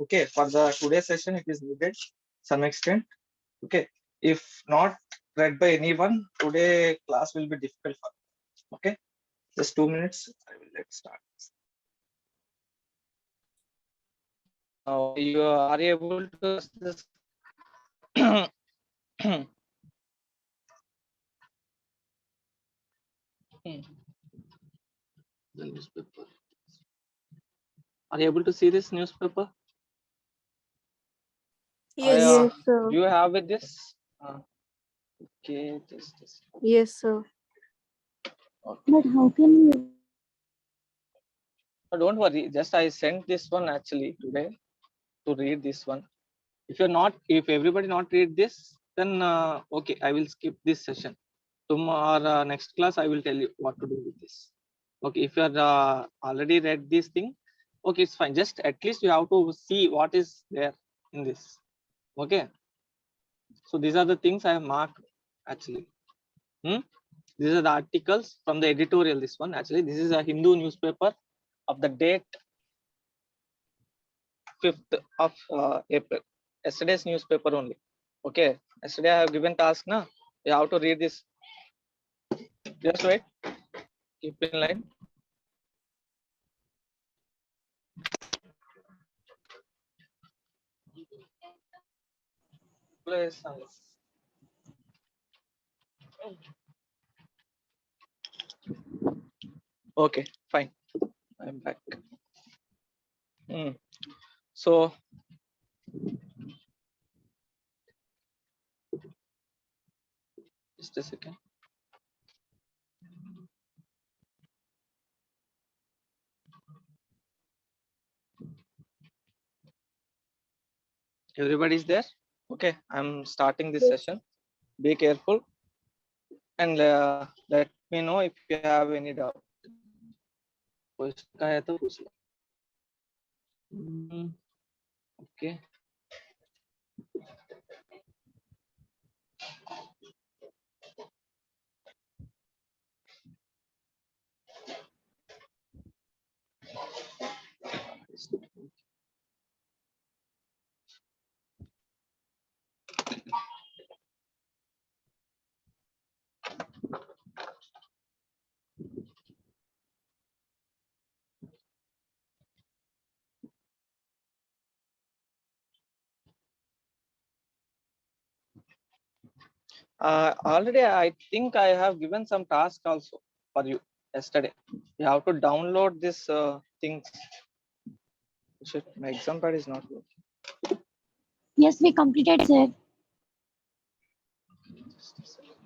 Okay, for the today's session, it is needed some extent. Okay, if not read by anyone, today class will be difficult for. Okay, just 2 minutes. I will let's start. You are able to access the newspaper. Are you able to see this newspaper? Yes. Yes, sir. Do you have with this? Okay, just. Yes, sir. Okay. But how can you? No, don't worry. Just I sent this one actually today to read this one. If everybody not read this, then okay, I will skip this session. Tomorrow, next class, I will tell you what to do with this. Okay, if you are already read this thing, okay, it's fine. Just at least you have to see what is there in this. Okay. So these are the things I have marked actually. These are the articles from the editorial. This one actually, this is a Hindu newspaper of the date 5th of April. Yesterday's newspaper only. Okay. Yesterday I have given task now. You have to read this. Just wait. Keep in line. Place. Okay, fine. I'm back. So just a second. Everybody's there? Okay, I'm starting this session. Be careful and let me know if you have any doubt. Okay. Already I think I have given some task also for you yesterday. You have to download this things. Shit, my exam pad is not working. Yes, we completed, sir. Just a second.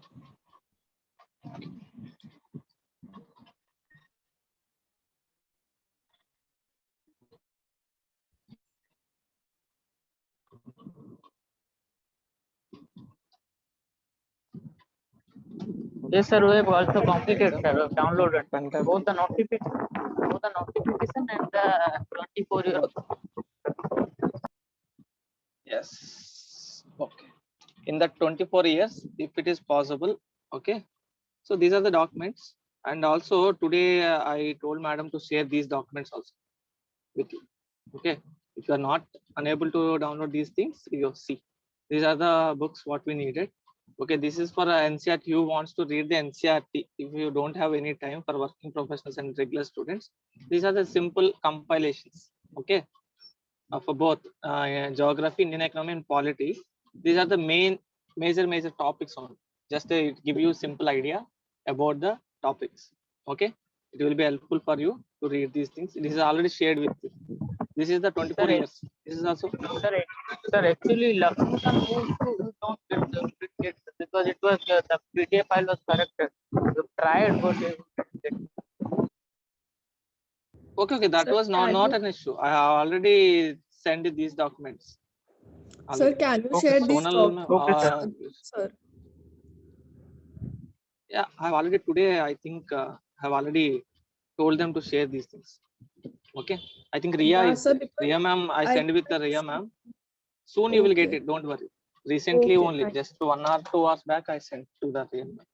Yes, sir. We have also completed, sir. Downloaded Fantastic. both the notification and the 24-year. Yes. Okay. In the 24 years, if it is possible. Okay. So these are the documents. And also today I told madam to share these documents also with you. Okay. If you are not unable to download these things, you see. These are the books what we needed. Okay, this is for NCERT who wants to read the NCERT. If you don't have any time for working professionals and regular students, these are the simple compilations. Okay, for both geography, Indian economy, and polity. These are the major topics on. Just to give you simple idea about the topics. Okay, it will be helpful for you to read these things. This is already shared with you. This is the 24 Sir, years. This is also. Sir, actually, Lucknow moved to don't get the duplicate because it was the PDF file was corrected. You tried, but it didn't get. Okay, that Sir, was not an issue. I have already sent these documents. Sir, Already. can you Okay, share these Sonal, documents? Sir. Yeah, I have already today. I think have already told them to share these things. Okay, I think Ria Yeah, is sir, there. because Ria ma'am, I I send with the Ria ma'am. Soon you will get Okay. it. Don't worry. Recently Okay, only, fine. just 1 or 2 hours back, I sent to the Ria ma'am.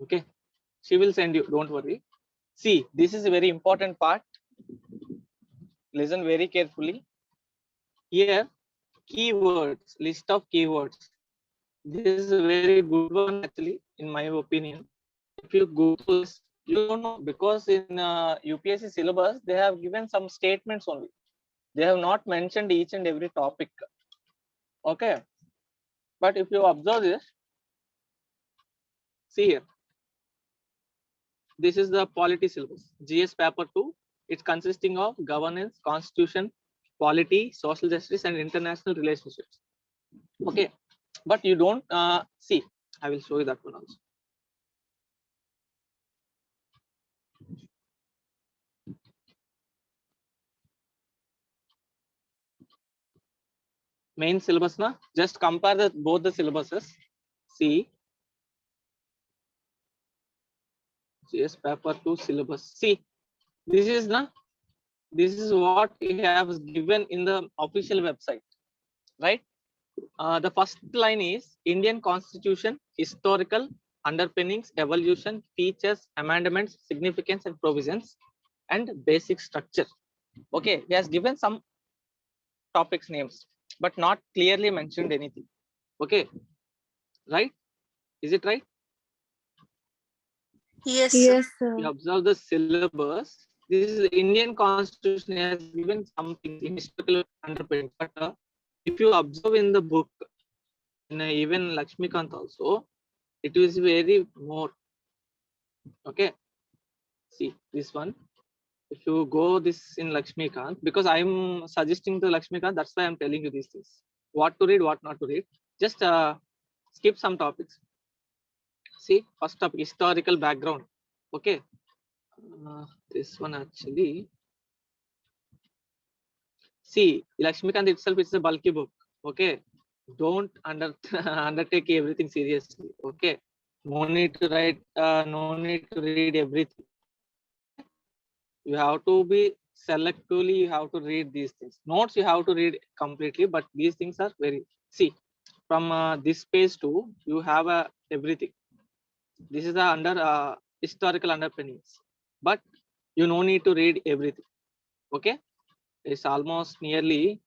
Okay, she will send you. Don't worry. See, this is a very important part. Listen very carefully. here keywords, list of keywords. This is a very good one actually, in my opinion. If you go to this, you don't know, because in UPSC syllabus they have given some statements only. They have not mentioned each and every topic. Okay, but if you observe this, see here, this is the polity syllabus, GS paper 2. It's consisting of governance, constitution, polity, social justice, and international relationships. Okay, but you don't see. I will show you that one also. Main syllabus na, just compare both the syllabuses. See, GS paper 2 syllabus. See, this is what he has given in the official website, right? The first line is Indian Constitution, historical underpinnings, evolution, features, amendments, significance and provisions, and basic structure. Okay, he has given some topics names, but not clearly mentioned anything. Okay, right? Is it right? Yes, Yes, We sir. observe the syllabus. This is the Indian Constitution has given something in historical underpinnings, but if you observe in the book, in even Lakshmikant also, it is very more. Okay, see this one. If you go this in Lakshmikant, because I'm suggesting to Lakshmikant, that's why I'm telling you these things. What to read, what not to read. Just skip some topics. See, first topic, historical background. Okay, this one actually. See, Lakshmikant itself is a bulky book. Okay, don't undertake everything seriously. Okay, no need to write, no need to read everything. You have to be selectively, you have to read these things. Notes you have to read completely, but these things are very, see, from this page to, you have everything. This is the under historical underpinnings, but you no need to read everything. Okay, it's almost nearly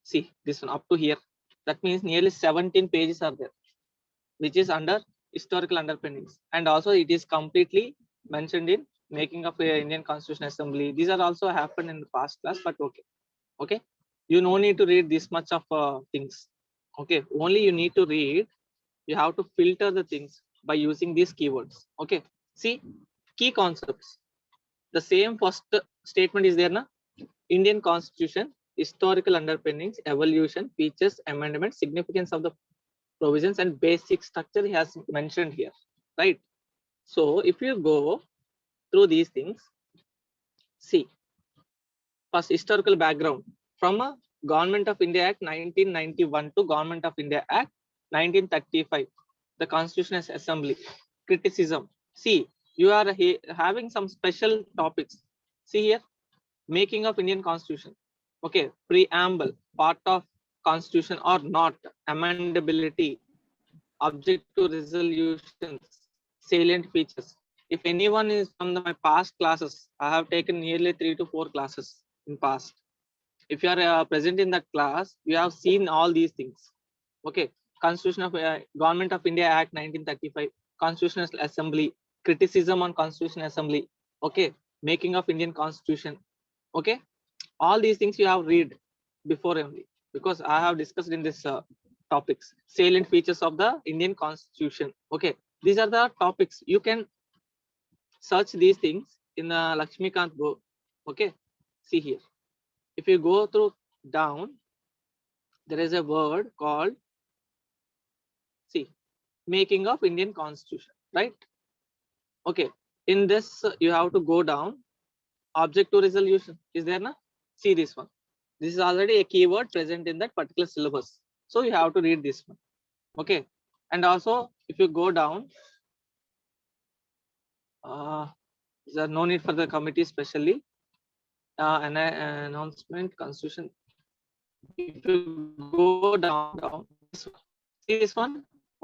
see this one up to here. That means nearly 17 pages are there, which is under historical underpinnings, and also it is completely mentioned in making of a Indian Constitution Assembly. These are also happened in the past class, but okay, you no need to read this much of things. Okay, only you need to read. You have to filter the things by using these keywords. Okay, see, key concepts. The same first statement is there na. Indian Constitution, historical underpinnings, evolution, features, amendments, significance of the provisions, and basic structure he has mentioned here, right? So if you go through these things, see, first historical background from a Government of India Act 1991 to Government of India Act 1935, the Constitutional Assembly. Criticism. See, you are having some special topics. See here, making of Indian Constitution. Okay, preamble, part of Constitution or not, amendability, object to resolutions, salient features. If anyone is from my past classes, I have taken nearly 3 to 4 classes in past. If you are present in that class, you have seen all these things. Okay, Constitution of Government of India Act 1935, Constitutional Assembly, criticism on Constitutional Assembly. Okay, making of Indian Constitution. Okay, all these things you have read before only, because I have discussed in this topics, salient features of the Indian Constitution. Okay, these are the topics. You can search these things in the Lakshmikant book. Okay, see here. If you go through down, there is a word called, see, making of Indian Constitution, right? Okay, in this you have to go down. Object to resolution is there na? See this one. This is already a keyword present in that particular syllabus, so you have to read this one. Okay, and also if you go down, there no need for the committee specially. An announcement, Constitution. If you go down, see this one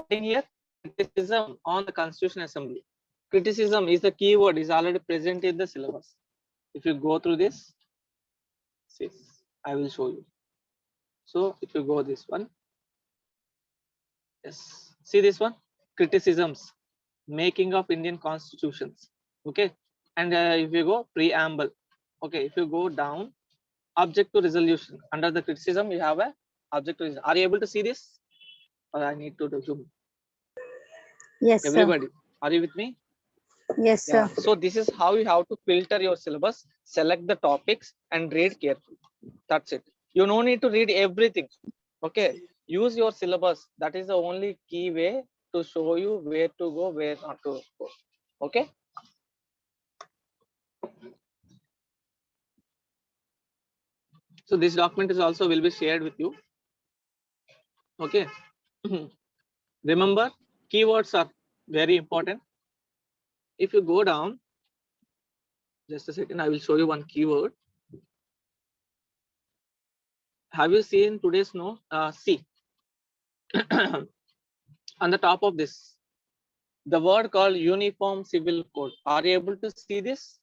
in here, criticism on the Constitution Assembly. Criticism is the keyword, is already present in the syllabus. If you go through this, see, I will show you. So if you go this one, yes, see this one, criticisms, making of Indian constitutions. Okay, and if you go preamble, okay, if you go down, object to resolution, under the criticism you have a object to resolution. Are you able to see this, or I need to zoom? Yes, sir. Everybody, are you with me? Yes, Yeah. sir. So this is how you have to filter your syllabus, select the topics and read carefully. That's it. You no need to read everything. Okay. Use your syllabus. That is the only key way to show you where to go, where not to go. Okay. So this document is also will be shared with you. Okay. Remember, keywords are very important. If you go down, just a second, I will show you one keyword. Have you seen today's note? See, on the top of this, the word called Uniform Civil Code. Are you able to see this?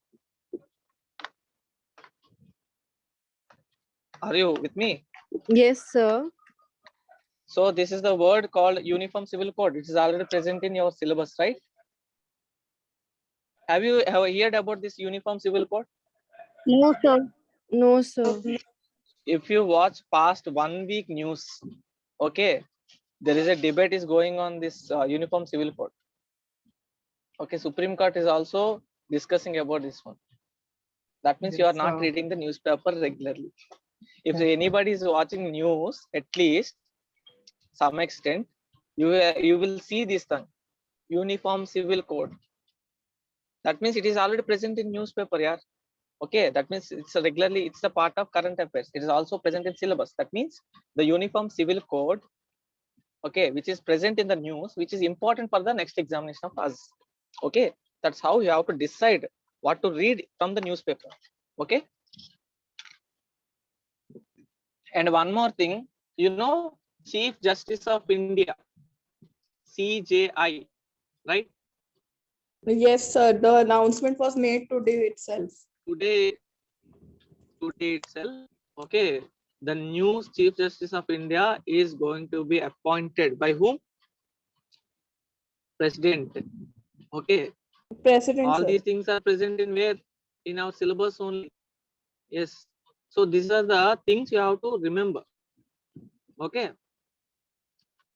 Are you with me? Yes, sir. So this is the word called Uniform Civil Code. It is already present in your syllabus, right? Have you heard about this Uniform Civil Code? No, sir. No, sir. If you watch past 1 week news, okay, there is a debate is going on this Uniform Civil Code. Okay, Supreme Court is also discussing about this one. That means you are not reading the newspaper regularly. If anybody is watching news, at least some extent, you will see this thing, Uniform Civil Code. That means it is already present in newspaper, yeah. Okay, that means it's regularly, it's a part of current affairs. It is also present in syllabus. That means the Uniform Civil Code, okay, which is present in the news, which is important for the next examination of us. Okay, that's how you have to decide what to read from the newspaper. Okay. And one more thing, you know, Chief Justice of India, CJI, right? Yes, sir. The announcement was made today itself. Today itself, okay, the new Chief Justice of India is going to be appointed by whom? President. Okay, President, all sir. these things are present in where? In our syllabus only. Yes. So these are the things you have to remember. Okay.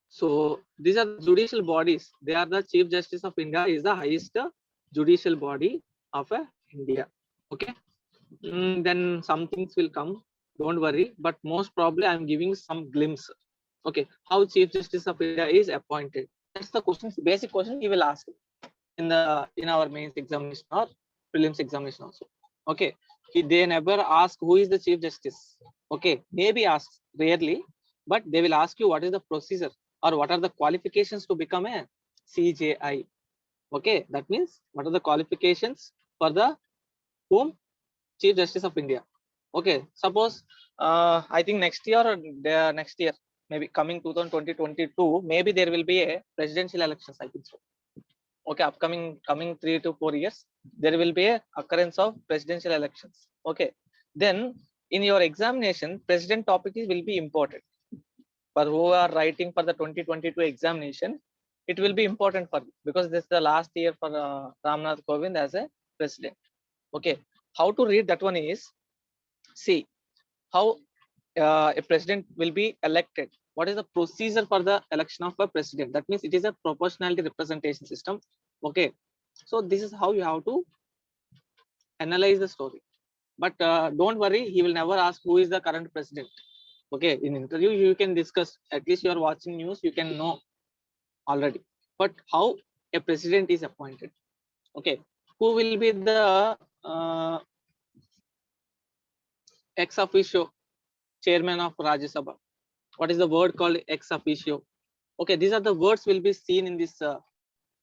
So these are the judicial bodies. They are the Chief Justice of India is the highest judicial body of India. Okay. Then some things will come. Don't worry. But most probably I'm giving some glimpse. Okay. How Chief Justice of India is appointed. That's the question. Basic question he will ask in our mains examination or prelims examination also. Okay. They never ask who is the Chief Justice. Okay. Maybe ask rarely, but they will ask you what is the procedure or what are the qualifications to become a CJI. Okay, that means what are the qualifications for the whom? Chief Justice of India. Okay, suppose I think next year or next year, maybe coming 2022, maybe there will be a presidential elections, I think so. Okay, coming 3 to 4 years, there will be a occurrence of presidential elections. Okay, then in your examination, president topic will be important. For who are writing for the 2022 examination, it will be important for you because this is the last year for Ramnath Kovind as a president. Okay, how to read that one is, see how a president will be elected. What is the procedure for the election of a president? That means it is a proportionality representation system. Okay, so this is how you have to analyze the story. But don't worry, he will never ask who is the current president. Okay, in interview you can discuss, at least you are watching news, you can know already. But how a president is appointed? Okay, who will be the ex officio chairman of Rajya Sabha? What is the word called ex officio? Okay, these are the words will be seen in this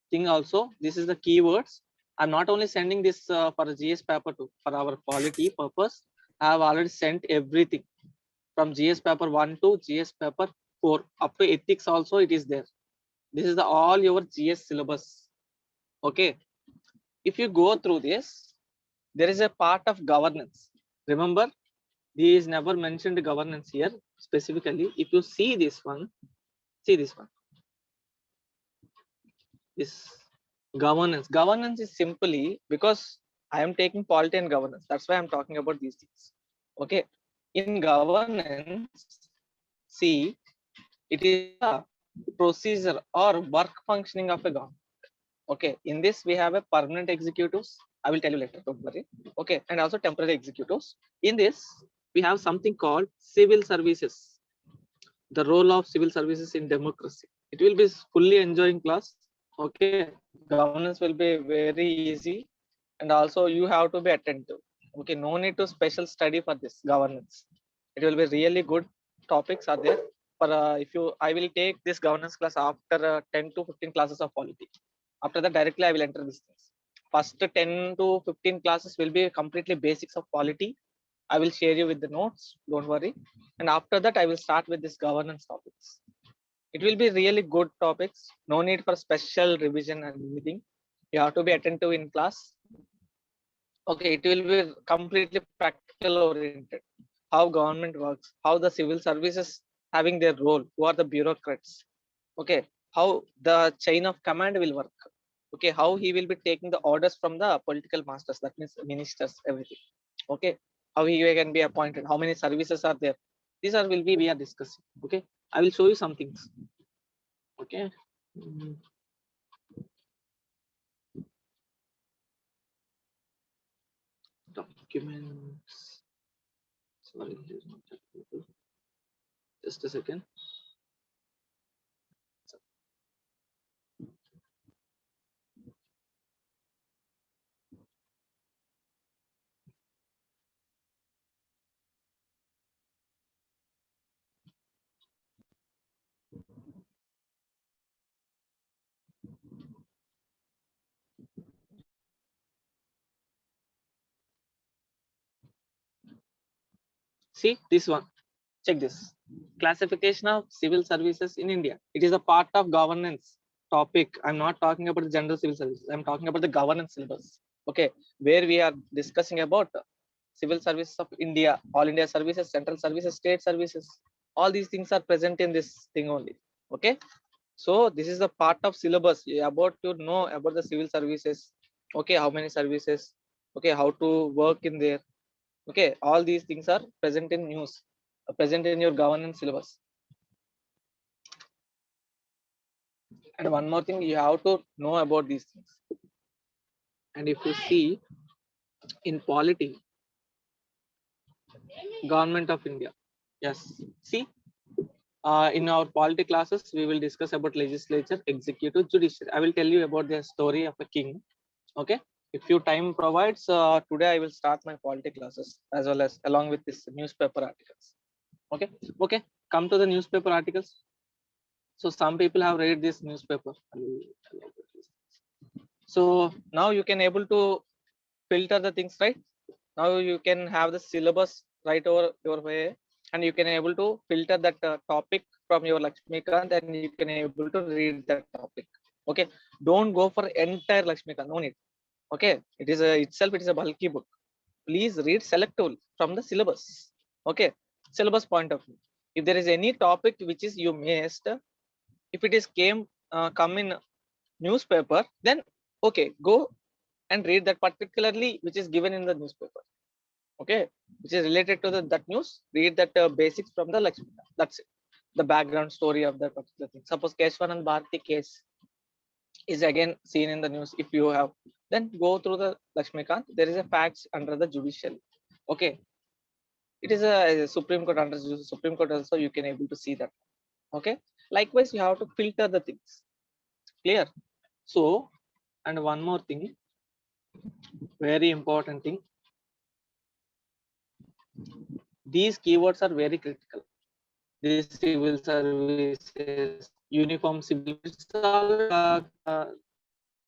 thing also. This is the keywords. I'm not only sending this for a GS paper 2 for our quality purpose. I have already sent everything from GS paper 1 to GS paper 4 up to ethics also it is there. This is the all your GS syllabus. Okay, if you go through this, there is a part of governance. Remember, These never mentioned governance here specifically. If you see this one, this governance. Governance is simply because I am taking polity and governance. That's why I'm talking about these things. Okay. In governance, see, it is a procedure or work functioning of a government. Okay. In this, we have a permanent executives. I will tell you later. Don't worry. Okay. And also temporary executives. In this, we have something called civil services. The role of civil services in democracy. It will be fully enjoying class. Okay, governance will be very easy, and also you have to be attentive. Okay, no need to special study for this governance. It will be really good topics are there. For if you, I will take this governance class after 10 to 15 classes of polity. After that, directly I will enter these things. First 10 to 15 classes will be completely basics of polity. I will share you with the notes. Don't worry. And after that, I will start with this governance topics. It will be really good topics. No need for special revision and anything. You have to be attentive in class. Okay, it will be completely practical oriented. How government works, how the civil services having their role, who are the bureaucrats. Okay, how the chain of command will work. Okay, how he will be taking the orders from the political masters, that means ministers, everything. Okay, how he can be appointed, how many services are there. These are will be we are discussing. Okay, I will show you some things. Okay. Documents. Sorry, just a second. See this one. Check this. Classification of civil services in India. It is a part of governance topic. I'm not talking about the general civil services. I'm talking about the governance syllabus. Okay, where we are discussing about civil services of India, all India services, central services, state services. All these things are present in this thing only. Okay, so this is a part of syllabus. You're about to know about the civil services. Okay, how many services? Okay, how to work in there. Okay, all these things are present in news, present in your governance syllabus. And one more thing, you have to know about these things. And if you see in polity, government of India, yes, see, in our polity classes, we will discuss about legislature, executive, judiciary. I will tell you about the story of a king. Okay, if you time provides, today I will start my polity classes as well as along with this newspaper articles. Okay, come to the newspaper articles. So some people have read this newspaper. So now you can able to filter the things, right? Now you can have the syllabus right over your way, and you can able to filter that topic from your Lakshmikant, and you can able to read that topic. Okay, don't go for entire Lakshmikant, no need. Okay, it is itself it is a bulky book. Please read selectively from the syllabus. Okay, syllabus point of view. If there is any topic which is you missed, if it is come in newspaper, then okay, go and read that particularly which is given in the newspaper. Okay, which is related to that news. Read that basics from the Lakshmikant. That's it. The background story of that particular thing. Suppose Keshwanand Bharati case is again seen in the news. If you have, then go through the Lakshmikant. There is a facts under the judicial. Okay, it is a Supreme Court, under Supreme Court also you can able to see that. Okay, likewise you have to filter the things. Clear? So, and one more thing, very important thing, these keywords are very critical. These civil services, uniform civil,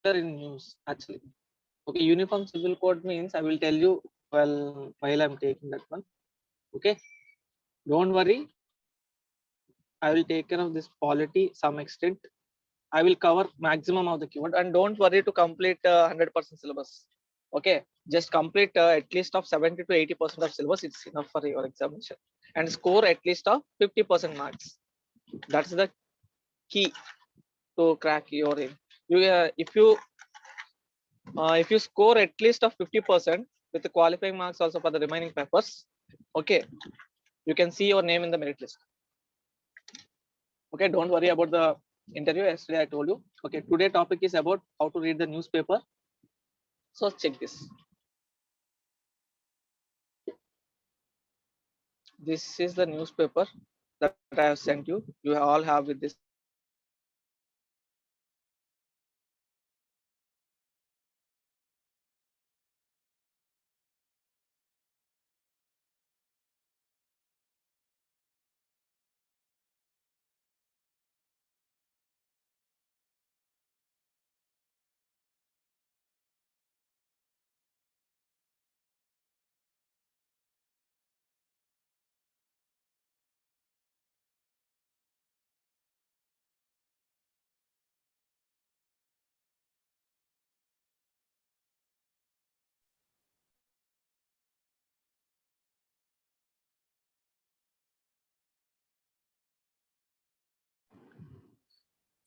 in news actually. Okay, uniform civil code means I will tell you while I'm taking that one. Okay, don't worry, I will take care of this polity some extent. I will cover maximum of the keyword, and don't worry to complete 100% syllabus. Okay, just complete at least of 70 to 80% of syllabus. It's enough for your examination, and score at least of 50% marks. That's the key to crack your aim. If you score at least of 50% with the qualifying marks also for the remaining papers, okay, you can see your name in the merit list. Okay, don't worry about the interview. Yesterday I told you. Okay, today topic is about how to read the newspaper. So check this. This is the newspaper that I have sent you. You all have with this.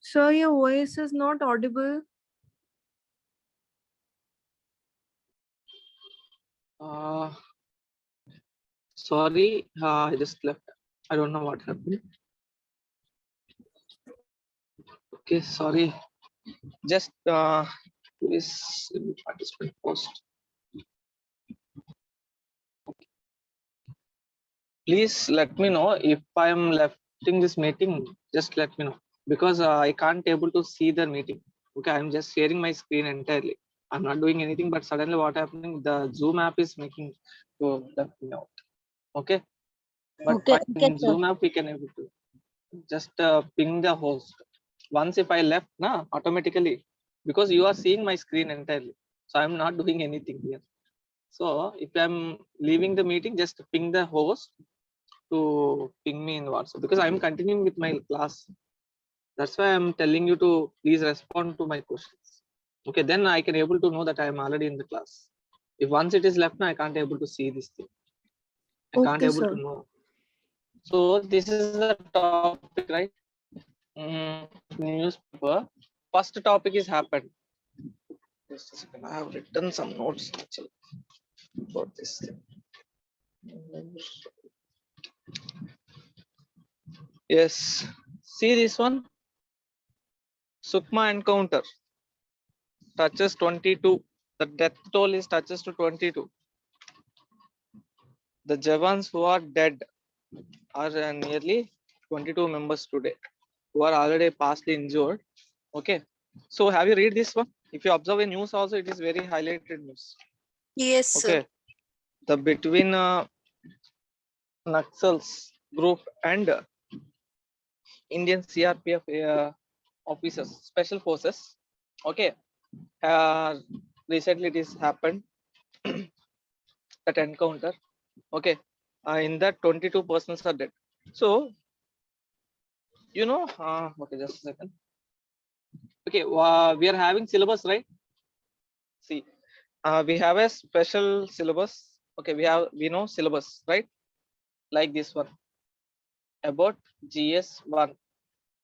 Sir, your voice is not audible. Sorry, I just left. I don't know what happened. Okay, sorry. Just please participant post. Please let me know if I am lefting this meeting. Just let me know, because I can't able to see the meeting. Okay, I'm just sharing my screen entirely. I'm not doing anything, but suddenly what happening? The Zoom app is making to left me out. Okay, but Okay, in sir. Zoom app we can able to just ping the host. Once if I left, na automatically, because you are seeing my screen entirely, so I'm not doing anything here. So if I'm leaving the meeting, just ping the host to ping me in WhatsApp, because I'm continuing with my class. That's why I'm telling you to please respond to my questions. Okay, then I can able to know that I'm already in the class. If once it is left, now I can't able to see this thing. I can't Okay, able sir. to know. So this is the topic, right? Newspaper. First topic is happened. Just a second. I have written some notes actually about this thing. Yes. See this one. Sukma encounter touches 22. The death toll is touches to 22. The Javans who are dead are nearly 22 members today, who are already partially injured. Okay. So have you read this one? If you observe in news also, it is very highlighted news. Yes, sir. Okay. The between Naxals group and Indian CRPF officers, special forces. Okay. Recently it is happened that encounter. Okay. In that 22 persons are dead. So you know, okay, just a second. Okay, we are having syllabus, right? See, we have a special syllabus. Okay, we know syllabus, right? Like this one about GS1.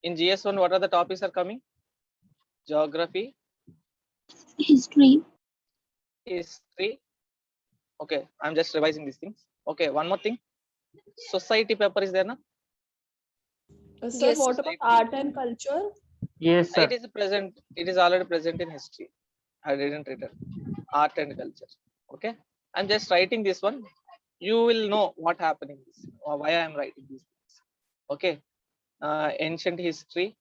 In GS1, what are the topics are coming? Geography, History. history. Okay, I'm just revising these things. Okay, one more thing. Society paper is there, na? Sir, Yes, what about art and culture? Yes, sir. It is present. It is already present in history. I didn't write it. Art and culture. Okay, I'm just writing this one. You will know what happening this or why I am writing these things. Okay, ancient history.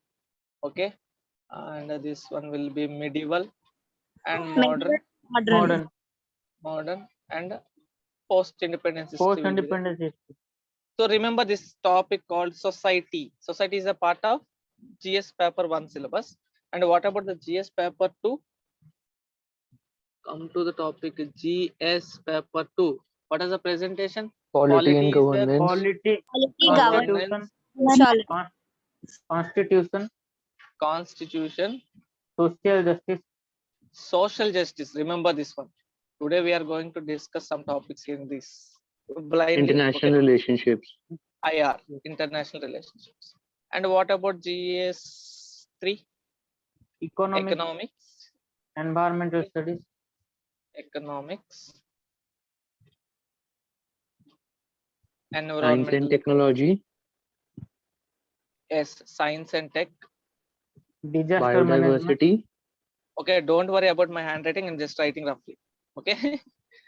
Okay, and this one will be medieval and modern, Modern. and post-independence history. will be there. Post-independence history. So remember this topic called society. Society is a part of GS paper 1 syllabus. And what about the GS paper 2? Come to the topic GS paper 2. What is the presentation? Polity and is there. governance. Polity, Governance. constitution, constitution, Constitution, social justice. social justice. Remember this one. Today we are going to discuss some topics in this blindly. International Okay. relationships. IR, international relationships. And what about GS 3? Economics, Economics, environmental studies, economics, Science environmental. and technology. Yes, science and tech. disaster management. Biodiversity. Okay, don't worry about my handwriting. I'm just writing roughly. Okay.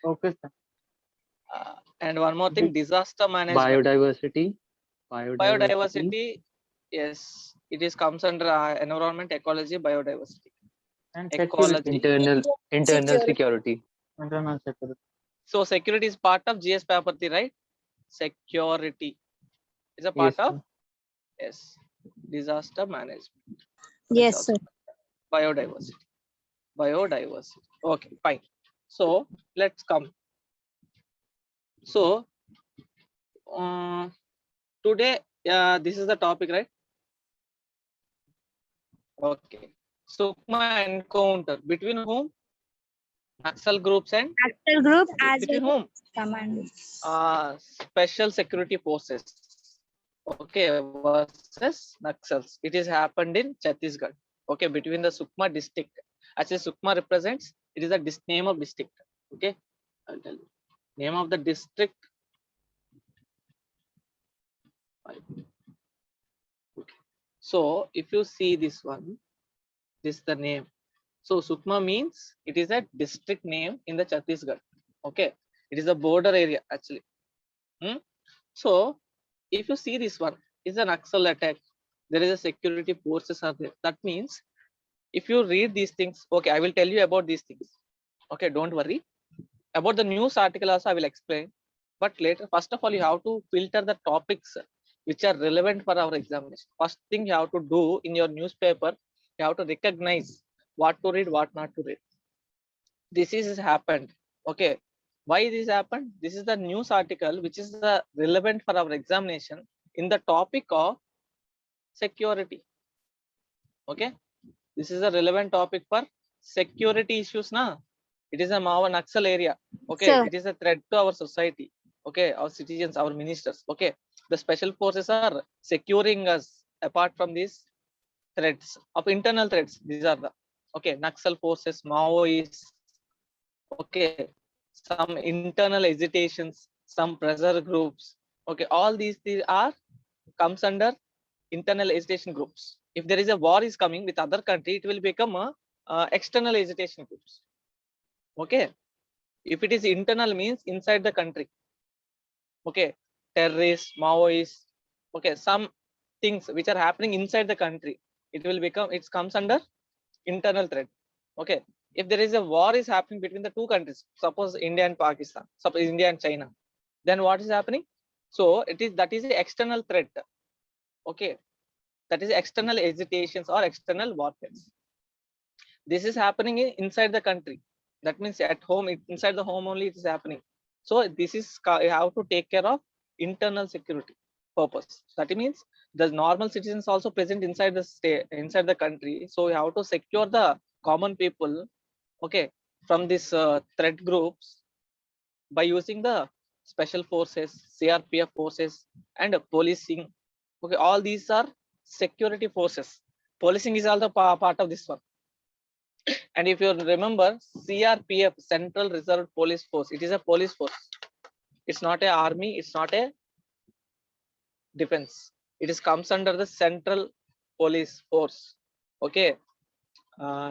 Okay, sir. And one more thing, disaster management. Biodiversity. Biodiversity. Yes, it is comes under environment, ecology, biodiversity. And Ecology. Internal security. internal security. So security is part of GS paper 3, right? Security is a part Yes, of sir. yes. Disaster management. Yes, sir. Biodiversity. Biodiversity. Okay, fine. So let's come. So today, this is the topic, right? Okay. Sukma encounter between whom? Naxal groups and Actor group as between well whom? as command. Special security forces. Okay, versus Naxals. It is happened in Chhattisgarh. Okay, between the Sukma district. Actually, Sukma represents, it is the name of district. Okay, I'll tell you. Name of the district. Okay. So if you see this one, this is the name. So Sukma means it is a district name in the Chhattisgarh. Okay, it is a border area actually. So if you see this one is an Naxal attack, there is a security forces are there. That means if you read these things, okay, I will tell you about these things. Okay, don't worry. About the news article also I will explain. But later, first of all, you have to filter the topics which are relevant for our examination. First thing you have to do in your newspaper, you have to recognize what to read, what not to read. This is happened. Okay. Why this happened? This is the news article which is the relevant for our examination in the topic of security. Okay. This is a relevant topic for security issues. Na? It is a Naxal area. Okay. Sir. It is a threat to our society. Okay. Our citizens, our ministers. Okay. The special forces are securing us apart from these threats of internal threats. These are the okay Naxal forces, Maoists. Okay. Some internal hesitations, some pressure groups. Okay. All these are comes under internal hesitation groups. If there is a war is coming with other country, it will become a external hesitation groups. Okay. If it is internal means inside the country. Okay. Terrorists, Maoists. Okay. Some things which are happening inside the country, it will become, it comes under internal threat. Okay. If there is a war is happening between the two countries, suppose India and Pakistan, suppose India and China, then what is happening? So it is, that is the external threat. Okay. That is external hesitations or external warfare. This is happening inside the country. That means at home, inside the home only it is happening. So this is, you have to take care of internal security purpose. That means the normal citizens also present inside the state, inside the country. So you have to secure the common people, okay, from this threat groups by using the special forces, CRPF forces, and policing. Okay, all these are security forces. Policing is also part of this one. And if you remember, CRPF, Central Reserve Police Force, it is a police force. It's not a army. It's not a defense. It is comes under the Central Police Force. Okay.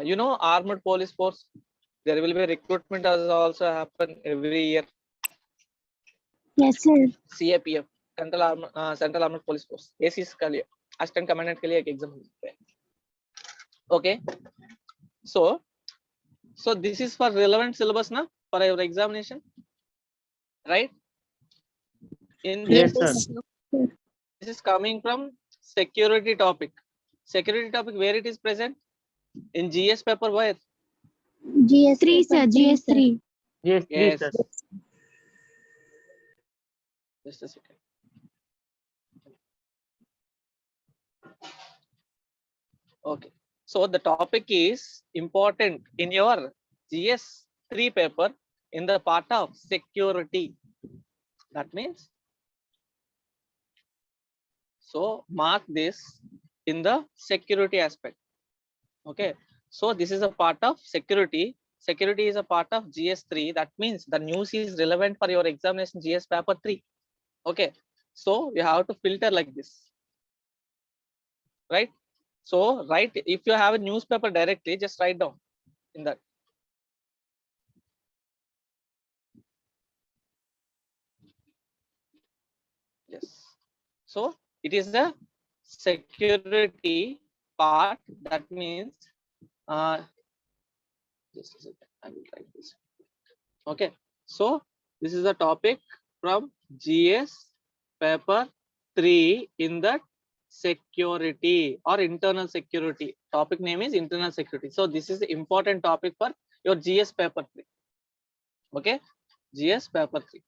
You know, armored police force. There will be recruitment as also happen every year. Yes, sir. CAPF, Central Armored Police Force. ACS के लिए, Assistant Commandant के लिए एक exam है. Okay. So this is for relevant syllabus na for your examination, right? In Yes, this, sir. this is coming from security topic. Security topic where it is present in GS paper where? GS3, sir. GS3. Yes, Yes. sir. Just a second. Okay. So the topic is important in your GS3 paper in the part of security. That means, so mark this in the security aspect. Okay, so this is a part of security. Security is a part of GS3. That means the news is relevant for your examination GS paper 3. Okay, so you have to filter like this, right? So write, if you have a newspaper directly, just write down in that. Yes, so it is the security part. That means just a second, I will write this. Okay, so this is the topic from GS paper 3 in the security or internal security. Topic name is internal security. So this is the important topic for your GS paper 3. Okay, GS paper 3.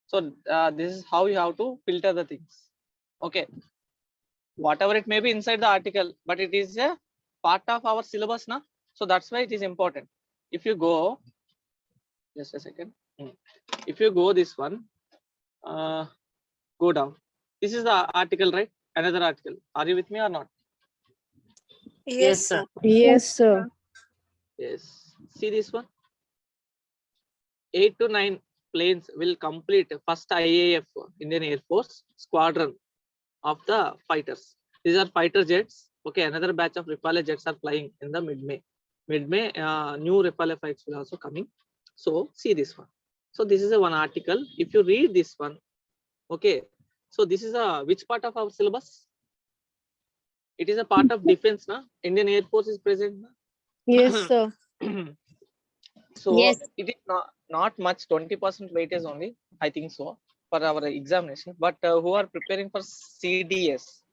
So this is how you have to filter the things. Okay, whatever it may be inside the article, but it is a part of our syllabus now. So that's why it is important. If you go, just a second. If you go this one, go down. This is the article, right? Another article. Are you with me or not? Yes, sir. Yes, sir. Yes. See this one. 8 to 9 planes will complete first IAF, Indian Air Force squadron of the fighters. These are fighter jets. Okay, another batch of Rafale jets are flying in the mid-May. Mid-May, new Rafale flights will also coming. So see this one. So this is a one article. If you read this one, okay. So this is a which part of our syllabus? It is a part of defense, na? Indian Air Force is present, na? Yes, sir. So Yes. it is not much, 20% weightage only, I think so, for our examination. But who are preparing for CDS,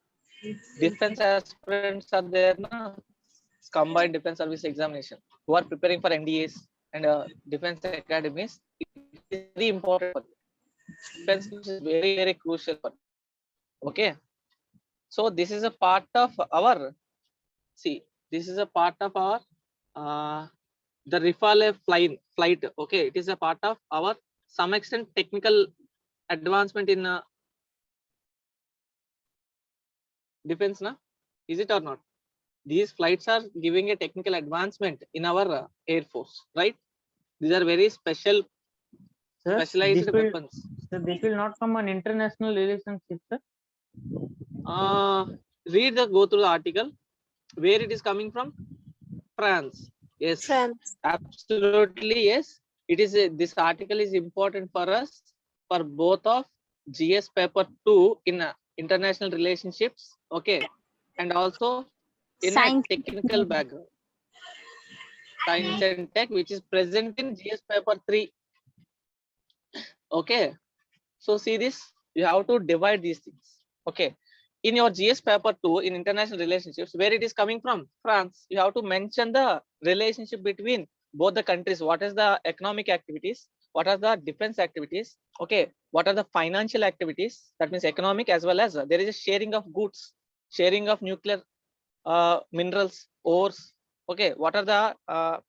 defense aspirants are there, na? Combined Defense Service Examination, who are preparing for NDAs and defense academies, it is very important for defense, is very crucial for. Okay, so this is a part of our, see, this is a part of our the Rafale flight. Okay, it is a part of our some extent technical advancement in defense, na? Is it or not? These flights are giving a technical advancement in our Air Force, right? These are very special, Sir, specialized this will, weapons. so this will not come on international relationship, sir. Go through the article. Where it is coming from? France. Yes, France. absolutely yes. It is this article is important for us for both of GS paper 2 in international relationships. Okay, and also in Science. a technical background, science and tech, which is present in GS paper 3. Okay, so see this, you have to divide these things. Okay, in your GS paper 2 in international relationships, where it is coming from? France. You have to mention the relationship between both the countries. What is the economic activities? What are the defense activities? Okay, what are the financial activities? That means economic, as well as there is a sharing of goods, sharing of nuclear minerals, ores. Okay, what are the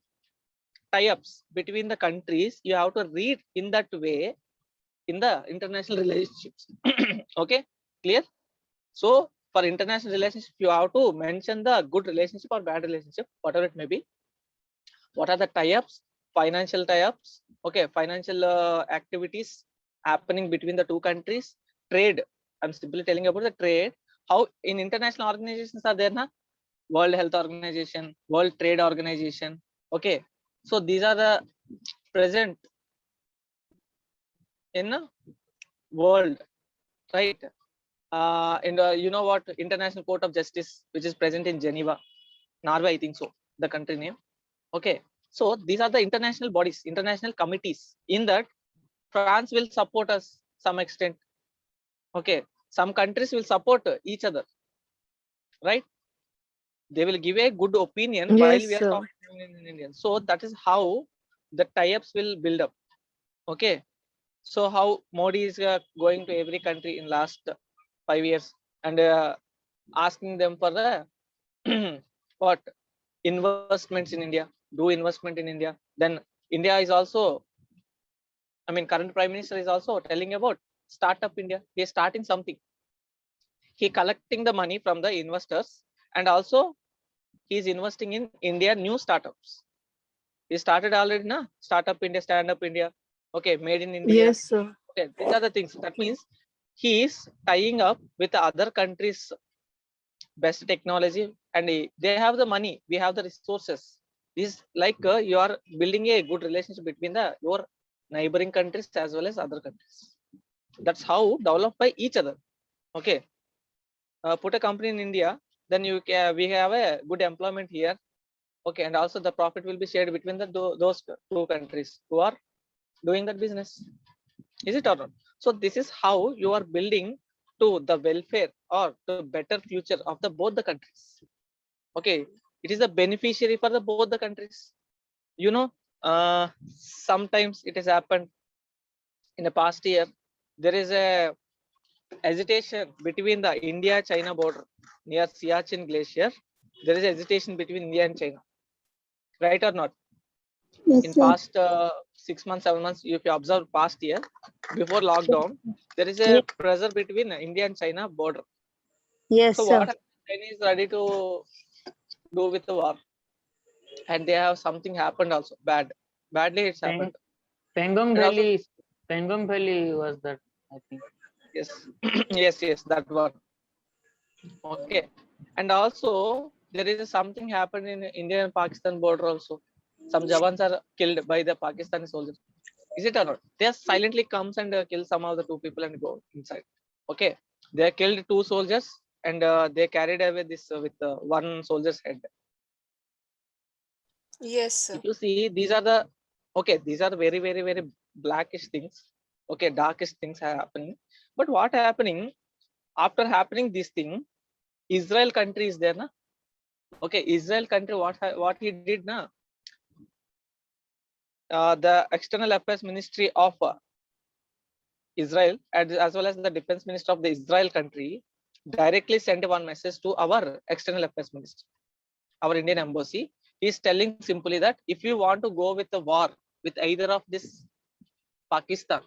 tie-ups between the countries? You have to read in that way in the international relationships. Okay, clear? So for international relationship, you have to mention the good relationship or bad relationship, whatever it may be. What are the tie-ups? Financial tie-ups. Okay, financial activities happening between the two countries. Trade. I'm simply telling about the trade. How in international organizations are there, na? World Health Organization, World Trade Organization. Okay, so these are the present in the world, right? And you know what? International Court of Justice, which is present in Geneva, Norway, I think so, the country name. Okay, so these are the international bodies, international committees. In that, France will support us some extent. Okay, some countries will support each other, right? They will give a good opinion while Yes, we are sir. talking in Indian. So that is how the tie-ups will build up. Okay, so how Modi is going to every country in last 5 years and asking them for the what investments in India, do investment in India. Then India is also I mean, current Prime Minister is also telling about Startup India. He is starting something. He collecting the money from the investors, and also he is investing in India new startups. He started already, na? Startup India, Stand Up India. Okay, Made in India. Yes, sir. Okay, these are the things. That means he is tying up with the other countries' best technology, and they have the money. We have the resources. This is like you are building a good relationship between your neighboring countries as well as other countries. That's how developed by each other. Okay, put a company in India, then we have a good employment here. Okay, and also the profit will be shared between those two countries who are doing that business. Is it or not? So this is how you are building to the welfare or the better future of the both the countries. Okay, it is a beneficiary for the both the countries. You know, sometimes it has happened in the past year. There is a hesitation between the India-China border near Siachen Glacier. There is a hesitation between India and China. Right or not? Yes, In sir. past 6 months, 7 months, if you observe past year, before lockdown, there is a pressure between India and China border. Yes, So sir. what China is ready to do with the war, and they have something happened also badly it's happened. Pangong And also, Valley was that, I think. yes, yes, that one. Okay, and also there is something happened in India and Pakistan border also. Some Jawans are killed by the Pakistani soldiers. Is it or not? They silently comes and kill some of the two people and go inside. Okay, they killed two soldiers and they carried away this with one soldier's head. Yes, sir. If you see, these are the these are very, very, very blackish things. Okay, darkish things are happening. But what happening after happening this thing? Israel country is there, na? Okay, Israel country, what he did, na? The External Affairs Ministry of Israel, as well as the Defense Minister of the Israel country, directly sent one message to our External Affairs Minister, our Indian Embassy. He is telling simply that if you want to go with the war with either of this Pakistan,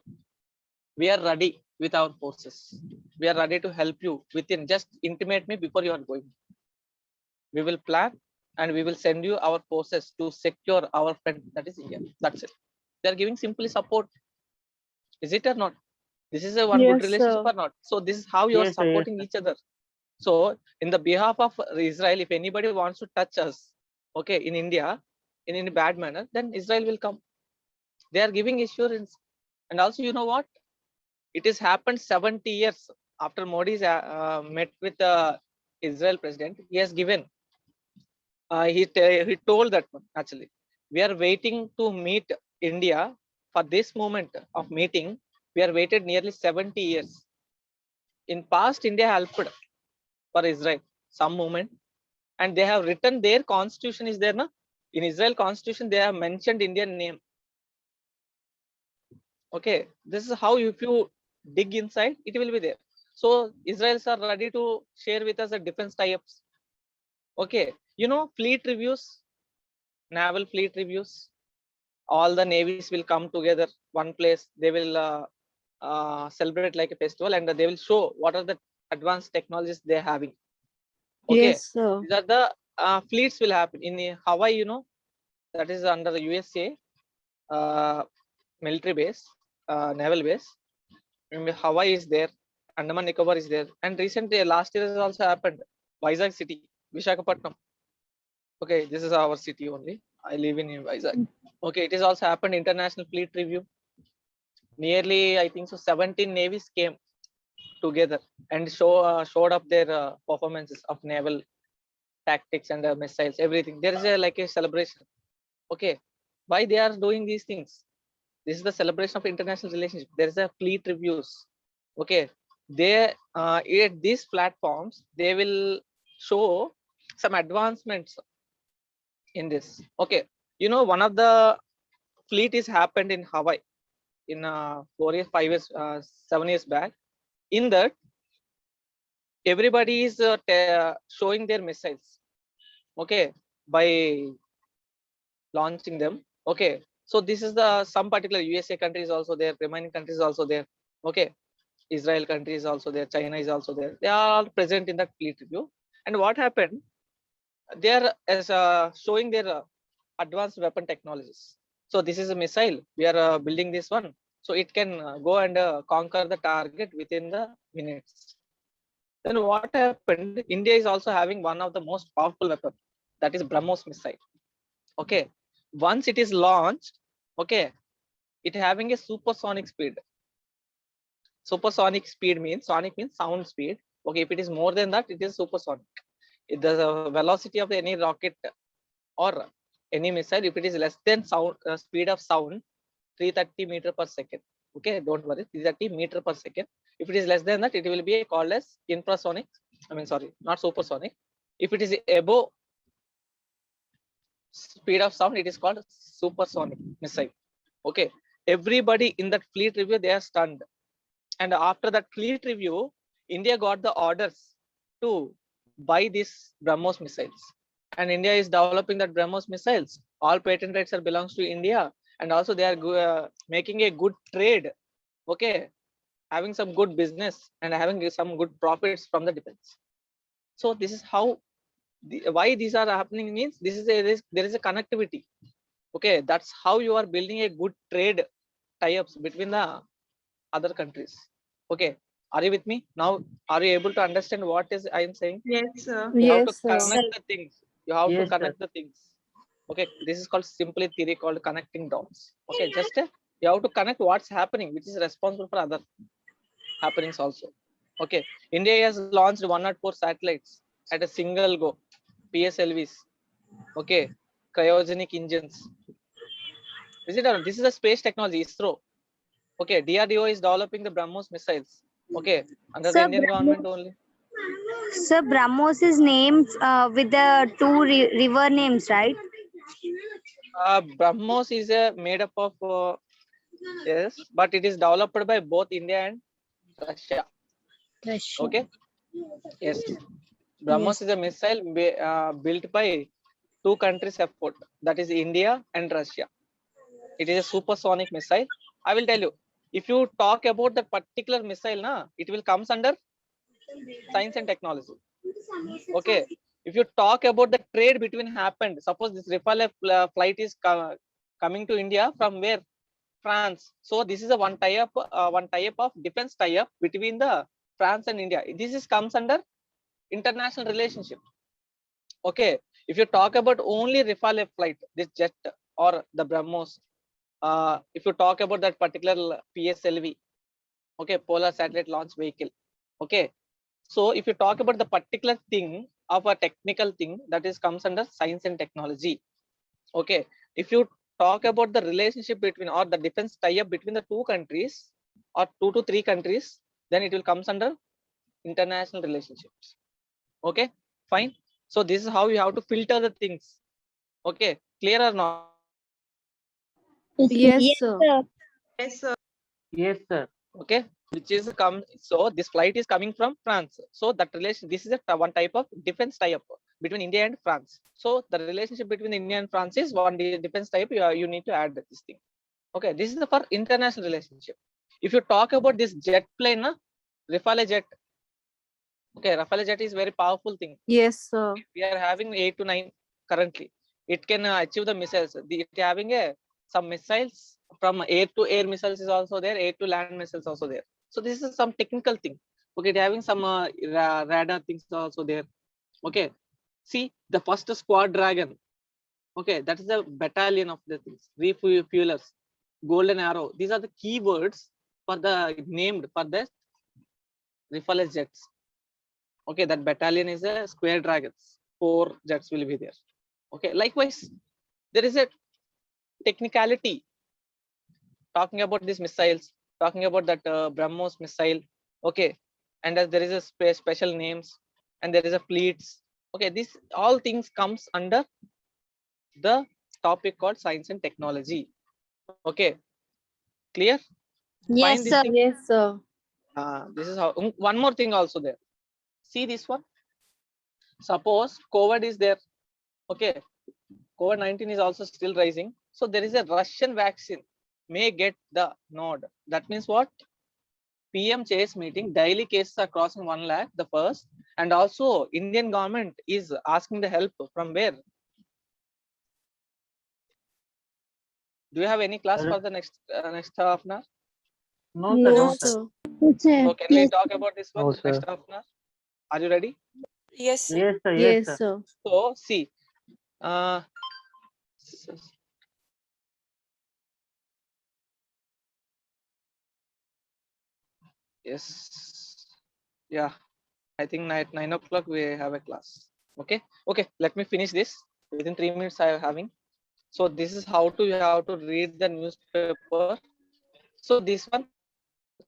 we are ready with our forces. We are ready to help you within. Just intimate me before you are going. We will plan and we will send you our forces to secure our friend, that is India. That's it. They are giving simply support. Is it or not? This is a one good Yes, relationship sir. or not? So this is how you are Yes, sir, yes, supporting sir. each other. So in the behalf of Israel, if anybody wants to touch us, okay, in India, in a bad manner, then Israel will come. They are giving assurance. And also, you know what? It has happened 70 years after Modi's met with the Israel president. He has given. He told that one, actually. We are waiting to meet India for this moment of meeting. We are waited nearly 70 years. In past, India helped for Israel some moment, and they have written their constitution is there, na? In Israel constitution, they have mentioned Indian name. Okay, this is how if you dig inside, it will be there. So Israelis are ready to share with us the defense tie-ups. Okay, you know, fleet reviews, naval fleet reviews. All the navies will come together one place. They will celebrate like a festival, and they will show what are the advanced technologies they are having. Okay, Yes, sir. these are the fleets will happen in Hawaii. You know, that is under the USA military base, naval base. Hawaii is there, Andaman Nicobar is there, and recently last year has also happened. Vizag city, Visakhapatnam. Okay, this is our city only. I live in Vizag. Okay, it is also happened international fleet review. Nearly, I think so, 17 navies came together and showed up their performances of naval tactics and missiles, everything. There is like a celebration. Okay, why they are doing these things? This is the celebration of international relationship. There is a fleet reviews. Okay, they at these platforms they will show some advancements in this. Okay, you know, one of the fleet is happened in Hawaii in 4 years, 5 years, 7 years back. In that, everybody is showing their missiles. Okay, by launching them. Okay, So this is the some particular USA country is also there, remaining countries also there. Okay, Israel country is also there, China is also there. They are all present in that fleet review. And what happened? They are as showing their advanced weapon technologies. So this is a missile. We are building this one, so it can go and conquer the target within the minutes. Then what happened? India is also having one of the most powerful weapon, that is BrahMos missile. Okay, once it is launched, okay, it having a supersonic speed. Supersonic speed means, sonic means sound speed. Okay, if it is more than that, it is supersonic. If the velocity of any rocket or any missile, if it is less than sound speed of sound, 330 meter per second. Okay, don't worry, 330 meter per second. If it is less than that, it will be called as infrasonic. I mean, sorry, not supersonic. If it is above speed of sound, it is called supersonic missile. Okay, everybody in that fleet review, they are stunned. And after that fleet review, India got the orders to buy these BrahMos missiles. And India is developing that BrahMos missiles. All patent rights are belongs to India. And also they are making a good trade. Okay, having some good business and having some good profits from the defense. So this is how, why these are happening means this is there is a connectivity. Okay, that's how you are building a good trade tie-ups between the other countries. Okay, are you with me now? Are you able to understand what is I am saying? Yes, sir. You have to Yes, sir. connect the things. You have to Yes, sir. connect the things. Okay, this is called simply theory called connecting dots. Okay, just you have to connect what's happening, which is responsible for other happenings also. Okay, India has launched 104 satellites at a single go. PSLVs. Okay, cryogenic engines. Is it? This is a space technology, ISRO. Okay, DRDO is developing the BrahMos missiles. Okay, under the Sir, Indian government only. Sir, BrahMos is named with the two river names, right? BrahMos is made up of yes, but it is developed by both India and Russia. Russia. Okay, yes, BrahMos is a missile built by two countries effort, that is India and Russia. It is a supersonic missile. I will tell you, if you talk about that particular missile, it will comes under science and technology. Okay, if you talk about the trade between happened, suppose this Rafale flight is coming to India from where? France. So this is a one tie-up of defense tie-up between the France and India. This is comes under international relationship. Okay, if you talk about only Rafale flight, this jet or the BrahMos, if you talk about that particular PSLV, okay, Polar Satellite Launch Vehicle, okay. So if you talk about the particular thing of a technical thing, that is comes under science and technology. Okay, if you talk about the relationship between or the defense tie-up between the two countries or 2 to 3 countries, then it will comes under international relationships. Okay, fine. So this is how you have to filter the things. Okay, clear or not? Yes, Yes, sir. sir. Yes, sir. Yes, sir. Okay, which is come, so this flight is coming from France, so that relation, this is a one type of defense tie-up between India and France. So the relationship between India and France is one defense type. You need to add this thing. Okay, this is for international relationship. If you talk about this jet plane, Rafale jet. Okay, Rafale jet is very powerful thing. Yes, sir. We are having 8 to 9 currently. It can achieve the missiles. It having some missiles from air to air missiles is also there, air to land missiles also there. So this is some technical thing. Okay, it having some radar things also there. Okay, see the first squad dragon. Okay, that is the battalion of the things. Refuelers, golden arrow. These are the keywords for the named for the Rafale jets. Okay, that battalion is a square dragons. 4 jets will be there. Okay, likewise, there is a technicality talking about these missiles, talking about that BrahMos missile. Okay, and as there is a special names and there is a fleets. Okay, this all things comes under the topic called science and technology. Okay, clear? Yes, Find this sir. thing. Yes, sir. This is how. One more thing also there. See this one. Suppose COVID is there. Okay, COVID-19 is also still rising. So there is a Russian vaccine may get the nod. That means what? PM chairs meeting, daily cases are crossing 1 lakh, the first, and also Indian government is asking the help from where? Do you have any class for the next half an hour? No, No, no, sir. So can we Yes. talk about this one No, next sir. half an hour? Are you ready? Yes, sir. Yes, sir. Yes, Yes, sir. sir. So see, yes, yeah, I think at 9 o'clock we have a class. Okay, let me finish this within 3 minutes. I am having. So this is how to you have to read the newspaper. So this one.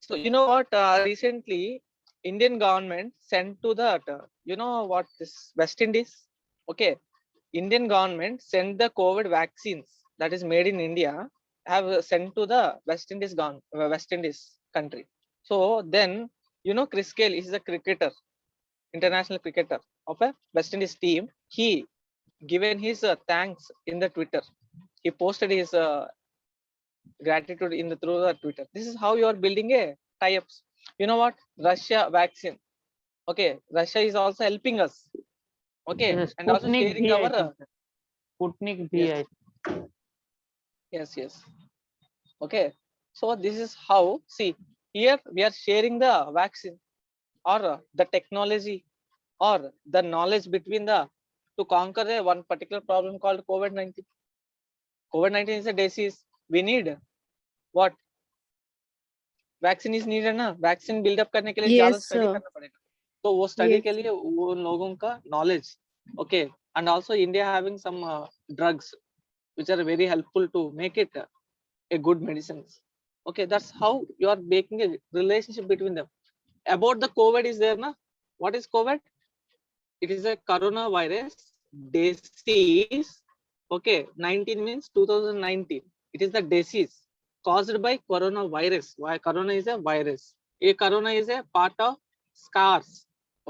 So you know what? Recently, Indian government sent to the you know what this West Indies. Okay, Indian government sent the COVID vaccines that is made in India have sent to the West Indies country. So then you know Chris Gayle is a cricketer, international cricketer of a West Indies team. He given his thanks in the Twitter. He posted his gratitude in the through the Twitter. This is how you are building a tie-ups. You know what? Russia vaccine. Okay, Russia is also helping us. Okay, Yes, and also Sputnik sharing V, I our think, sir. Sputnik V, yes, yes. Okay, so this is how. See, here we are sharing the vaccine or the technology or the knowledge between the to conquer a one particular problem called COVID-19. COVID-19 is a disease. We need what? Vaccine is needed ना vaccine buildup करने के लिए ज्यादा Yes, study sir. करना पड़ेगा तो वो study Yes, के लिए वो लोगों का knowledge okay and also India having some drugs which are very helpful to make it a good medicines. Okay, that's how you are making a relationship between them. About the COVID is there na? What is COVID? It is a coronavirus disease. Okay, 19 means 2019. It is the disease caused by coronavirus. Why corona is a virus? A corona is a part of SARS.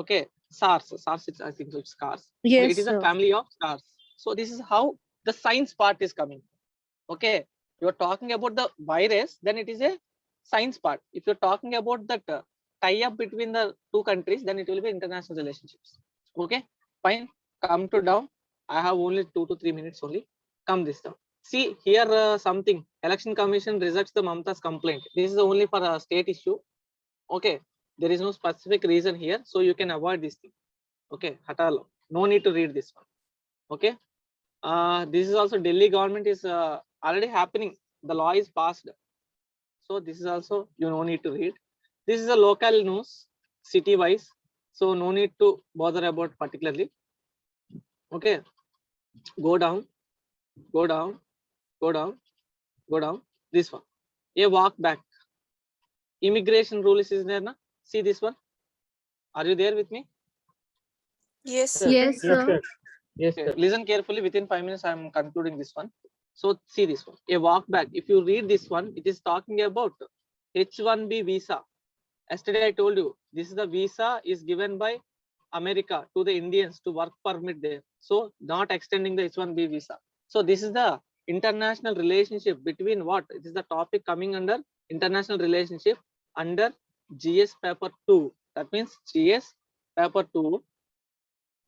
Okay, SARS is, I think so it's SARS. Okay, yes, it is a sir. family of SARS. So this is how the science part is coming. Okay, you're talking about the virus, then it is a science part. If you're talking about that tie-up between the two countries, then it will be international relationships. Okay, fine. Come to down. I have only 2 to 3 minutes only. Come this down. See here something. Election Commission rejects the Mamta's complaint. This is only for a state issue. Okay, there is no specific reason here, so you can avoid this thing. Okay, hatalo. No need to read this one. Okay. This is also Delhi government is already happening. The law is passed. So this is also you no need to read. This is a local news, city wise. So no need to bother about particularly. Okay. Go down, go down, go down, go down. This one. A walk back. Immigration rules is there, na? See this one. Are you there with me? Yes, sir. Yes, sir. Yes, Okay, sir. listen carefully. Within 5 minutes, I am concluding this one. So see this one. A walk back. If you read this one, it is talking about H1B visa. Yesterday I told you this is the visa is given by America to the Indians to work permit there. So not extending the H1B visa. So this is the international relationship between what? It is the topic coming under international relationship under GS paper 2. That means GS paper 2.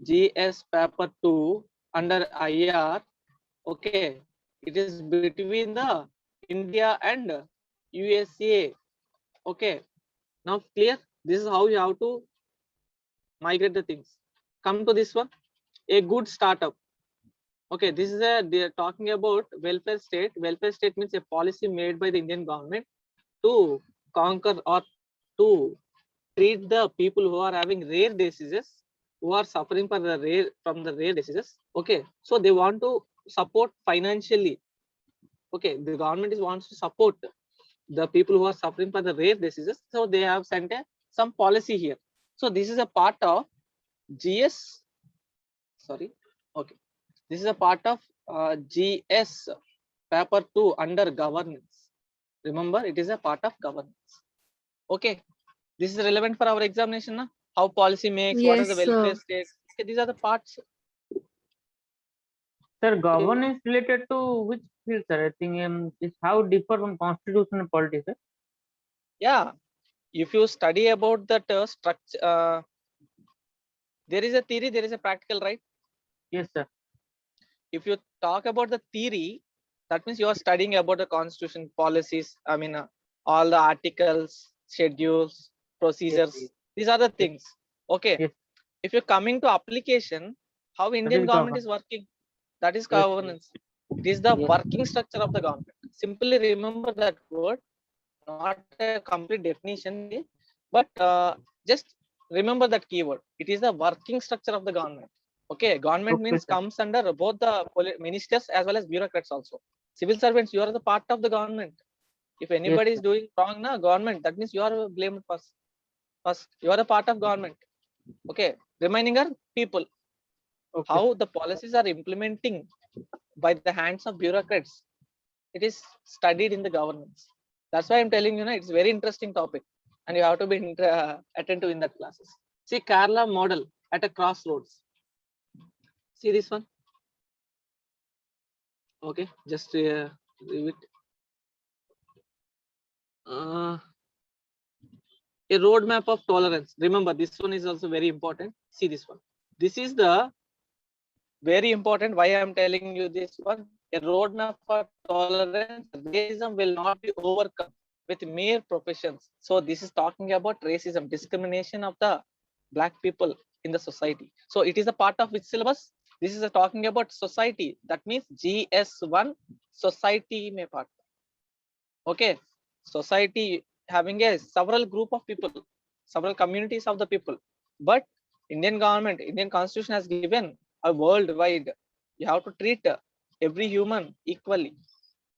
GS paper 2 under IR. Okay, it is between the India and USA. Okay, now clear. This is how you have to migrate the things. Come to this one. A good startup. Okay, this is they're talking about welfare state. Welfare state means a policy made by the Indian government to conquer or to treat the people who are having rare diseases, who are suffering from the rare diseases. Okay, so they want to support financially. Okay, the government wants to support the people who are suffering from the rare diseases. So they have sent some policy here. So this is a part of GS. Sorry. Okay, this is a part of GS paper 2 under governance. Remember, it is a part of governance. Okay, this is relevant for our examination. Na? How policy makes, what is the Yes, welfare sir. state. Okay, these are the parts. Sir, governance related to which feel, sir. I think it's how differ from constitution and polity, sir. Yeah, if you study about that structure, there is a theory, there is a practical, right? Yes, sir. If you talk about the theory, that means you are studying about the constitution, policies, I mean, all the articles, schedules, procedures. yes. These are the things. Okay. Yes. If you're coming to application, how Indian is government government. is working, that is Yes, governance. It is the Yes. working structure of the government. Simply remember that word, not a complete definition, but just remember that keyword. It is the working structure of the government. Okay, government Okay, means sir. comes under both the ministers as well as bureaucrats also. Civil servants, you are the part of the government. If anybody is sir. doing wrong, na government, that means you are blamed first. First, you are a part of government. Okay, remaining are people. Okay. How the policies are implementing by the hands of bureaucrats, it is studied in the governance. That's why I'm telling you, it's very interesting topic, and you have to be attentive in that classes. See Kerala model at a crossroads. See this one. Okay, just leave it. A roadmap of tolerance. Remember, this one is also very important. See this one. This is the very important. Why I am telling you this one? A roadmap for tolerance. Racism will not be overcome with mere professions. So this is talking about racism, discrimination of the black people in the society. So it is a part of which syllabus? This is a talking about society. That means GS1 society may part. Okay, society having a several group of people, several communities of the people. But Indian government, Indian constitution has given a worldwide. You have to treat every human equally.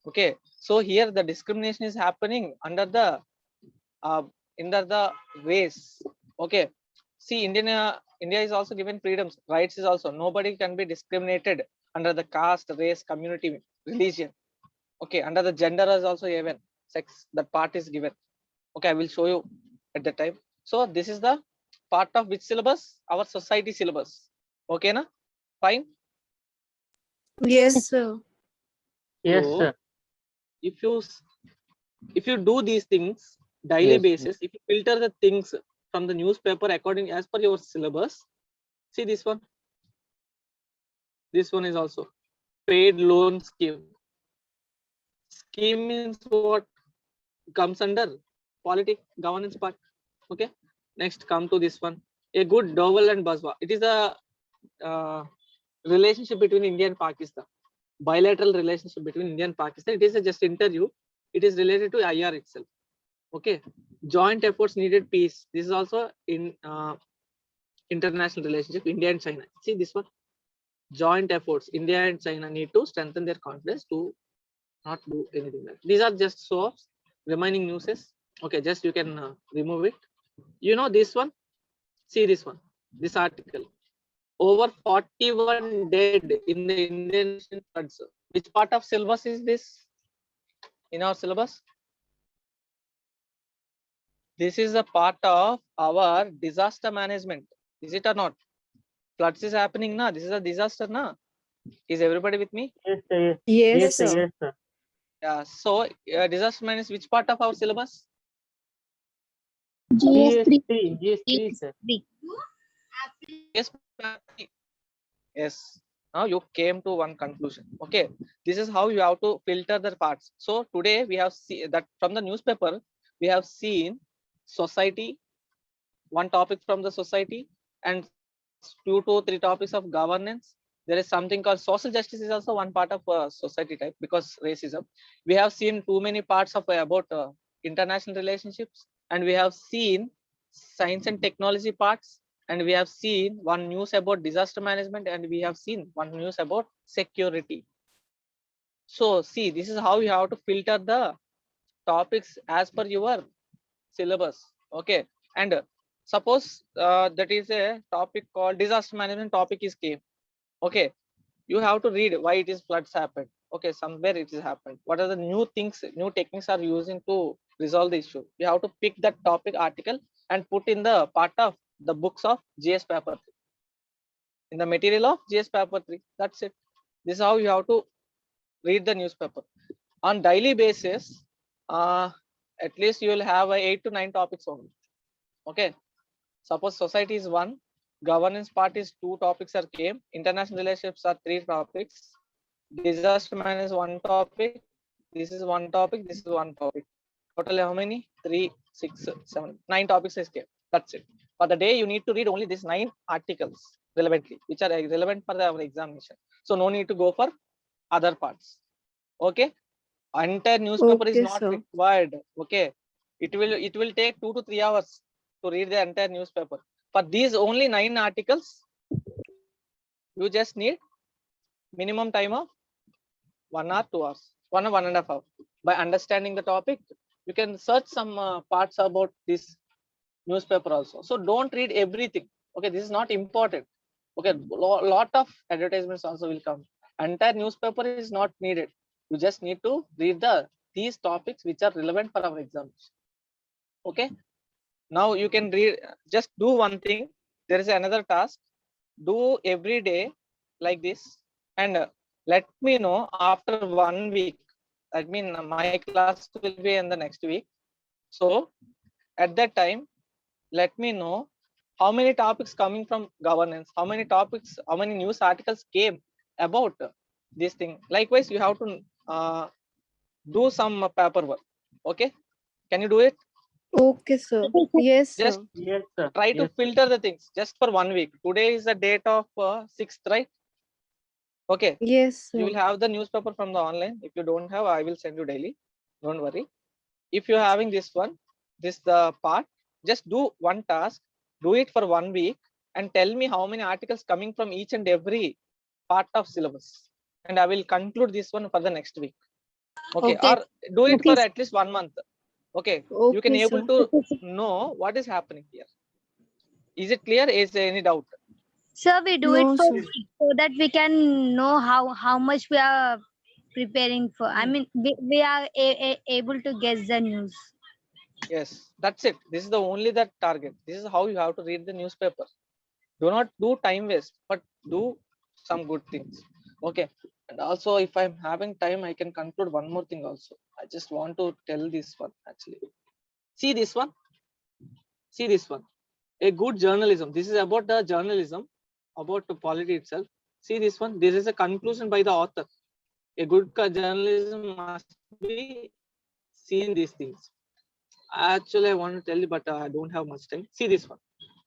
Okay, so here the discrimination is happening under the race. Okay, see India is also given freedoms, rights is also. Nobody can be discriminated under the caste, race, community, religion. Okay, under the gender is also given, sex, that part is given. Okay, I will show you at the time. So this is the part of which syllabus? Our society syllabus. Okay, na? Fine. Yes, sir. Yes, So, sir. if you do these things daily Yes, basis, if you filter the things from the newspaper according as per your syllabus, see this one. This one is also paid loan scheme. Scheme means what? Comes under politic governance part. Okay, next come to this one. A good dowel and baswa. It is a relationship between India and Pakistan. Bilateral relationship between India and Pakistan. It is a just interview. It is related to IR itself. Okay, joint efforts needed peace. This is also in international relationship, India and China. See this one. Joint efforts. India and China need to strengthen their confidence to not do anything like these are just so remaining newses. Okay, just you can remove it. You know this one. See this one. This article. Over 41 dead in the Indian floods. Which part of syllabus is this? In our syllabus, this is a part of our disaster management. Is it or not? Floods is happening na. This is a disaster na. Is everybody with me? Yes, sir. Yes, Yes, sir. sir. Yes, sir. Yeah. So disaster management is which part of our syllabus? GS3. GS3, sir. Yes. Yes. Now you came to one conclusion. Okay. This is how you have to filter the parts. So today we have seen that from the newspaper, we have seen society, one topic from the society, and 2 to 3 topics of governance. There is something called social justice is also one part of society type because racism. We have seen too many parts of about international relationships, and we have seen science and technology parts, and we have seen one news about disaster management, and we have seen one news about security. So see, this is how you have to filter the topics as per your syllabus. Okay, and suppose that is a topic called disaster management topic is came. Okay, you have to read why it is floods happened. Okay, somewhere it is happened. What are the new things, new techniques are using to resolve the issue? You have to pick that topic article and put in the part of the books of GS paper 3. In the material of GS paper 3. That's it. This is how you have to read the newspaper. On daily basis, at least you will have 8 to 9 topics only. Okay. Suppose society is 1, governance part is 2 topics are came, international relationships are 3 topics, disaster management is 1 topic, this is 1 topic, this is 1 topic. Total how many? 3, 6, 7, 9 topics is came. That's it. For the day, you need to read only these 9 articles relevantly, which are relevant for our examination. So no need to go for other parts. Okay. Entire newspaper is Okay, not sir. required. Okay. It will take 2 to 3 hours to read the entire newspaper. For these only 9 articles, you just need minimum time of 1 hour, 2 hours, 1 or 1.5 hours. By understanding the topic, you can search some parts about this newspaper also. So don't read everything. Okay, this is not important. Okay, lot of advertisements also will come. Entire newspaper is not needed. You just need to read these topics which are relevant for our exams. Okay. Now you can read. Just do one thing. There is another task. Do every day like this, and let me know after 1 week. I mean, my class will be in the next week. So at that time, let me know how many topics coming from governance, how many topics, how many news articles came about this thing. Likewise, you have to do some paperwork. Okay, can you do it? Okay, sir. Yes, sir. Just Yes, sir. try to Yes, filter the things just for 1 week. Today is the date of 6th, right? Okay, Yes, you sir. will have the newspaper from the online. If you don't have, I will send you daily. Don't worry. If you're having this one, this the part, just do one task, do it for 1 week, and tell me how many articles coming from each and every part of syllabus. And I will conclude this one for the next week. Okay, Okay. or do it Okay, for at least 1 month. Okay, you can Okay, able sir. to know what is happening here. Is it clear? Is there any doubt? Sir, we do it No, for sir. so that we can know how much we are preparing for. I mean, we are able to guess the news. Yes, that's it. This is the only that target. This is how you have to read the newspaper. Do not do time waste, but do some good things. Okay. And also, if I'm having time, I can conclude one more thing also. I just want to tell this one actually. See this one. See this one. A good journalism. This is about the journalism, about the polity itself. See this one. This is a conclusion by the author. A good journalism must be seen these things. Actually, I want to tell you, but I don't have much time. See this one.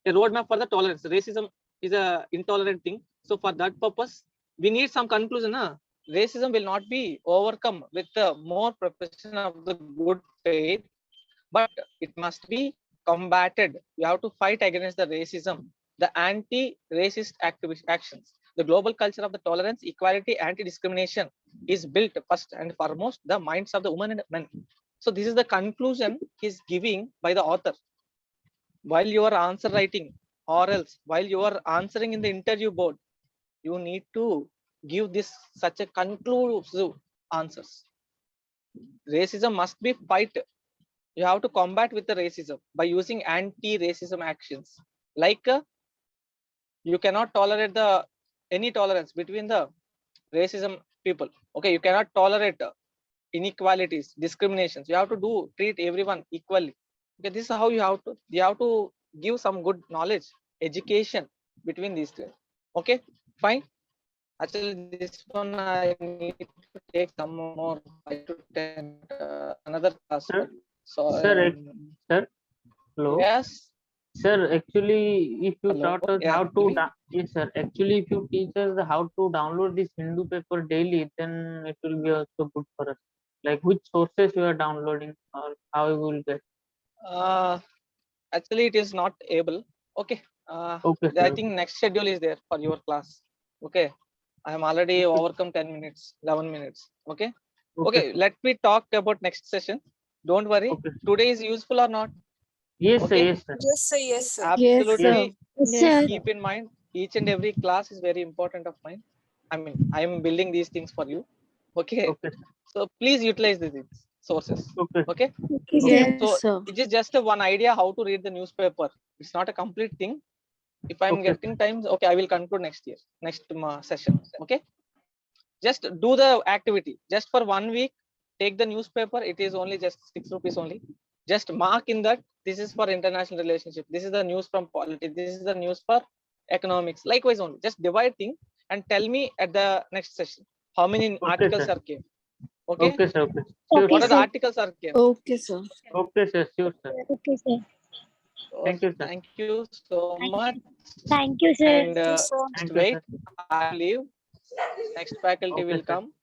A roadmap for the tolerance. Racism is a intolerant thing. So for that purpose, we need some conclusion. Racism will not be overcome with the more profession of the good faith, but it must be combated. You have to fight against the racism, the anti-racist actions. The global culture of the tolerance, equality, anti-discrimination is built first and foremost the minds of the women and men. So this is the conclusion he's giving by the author. While you are answer writing, or else while you are answering in the interview board, you need to give this such a conclusive answers. Racism must be fight. You have to combat with the racism by using anti-racism actions. Like you cannot tolerate the any tolerance between the racism people. Okay, you cannot tolerate inequalities, discriminations. You have to treat everyone equally. Okay, this is how you have to give some good knowledge, education between these two. Okay, fine. Actually, this one I need to take some more 5 to 10 another class. Sir, So sir, sir. Hello. yes. Sir, actually, if you Hello. taught us Yeah, how tell to, me. yes, sir. Actually, if you teach us how to download this Hindu paper daily, then it will be also good for us. Like which sources you are downloading or how you will get. Actually, it is not able. Okay. Okay, I sir. think next schedule is there for your class. Okay. I am already overcome 10 minutes, 11 minutes. Okay. Okay. Okay, Let me talk about next session. Don't worry. okay. Today is useful or not? Yes, sir. Okay. Yes, sir. Yes, sir. Yes, sir. Yes, sir. Absolutely. Yes, Yes, sir. Keep in mind, each and every class is very important of mine. I mean, I am building these things for you. Okay. Okay, sir. So please utilize these sources. Okay. Okay. Okay, sir. Yes, So sir. it is just a one idea how to read the newspaper. It's not a complete thing. If I'm Okay. getting time, okay, I will conclude next year, next session. Okay. Just do the activity. Just for 1 week, take the newspaper. It is only just 6 rupees only. Just mark in that this is for international relationship. This is the news from politics. This is the news for economics. Likewise only. Just divide thing and tell me at the next session how many articles sir. are came. Okay. Okay, sir. Okay. Sure, What Okay, are the sir. articles are came? Okay, sir. okay, sir. Sure, sir. Okay, sir. So, Thank you, sir. Thank you so much. Thank you, sir. And Just Thank you, wait. sir. I leave. Next faculty Okay, will sir. come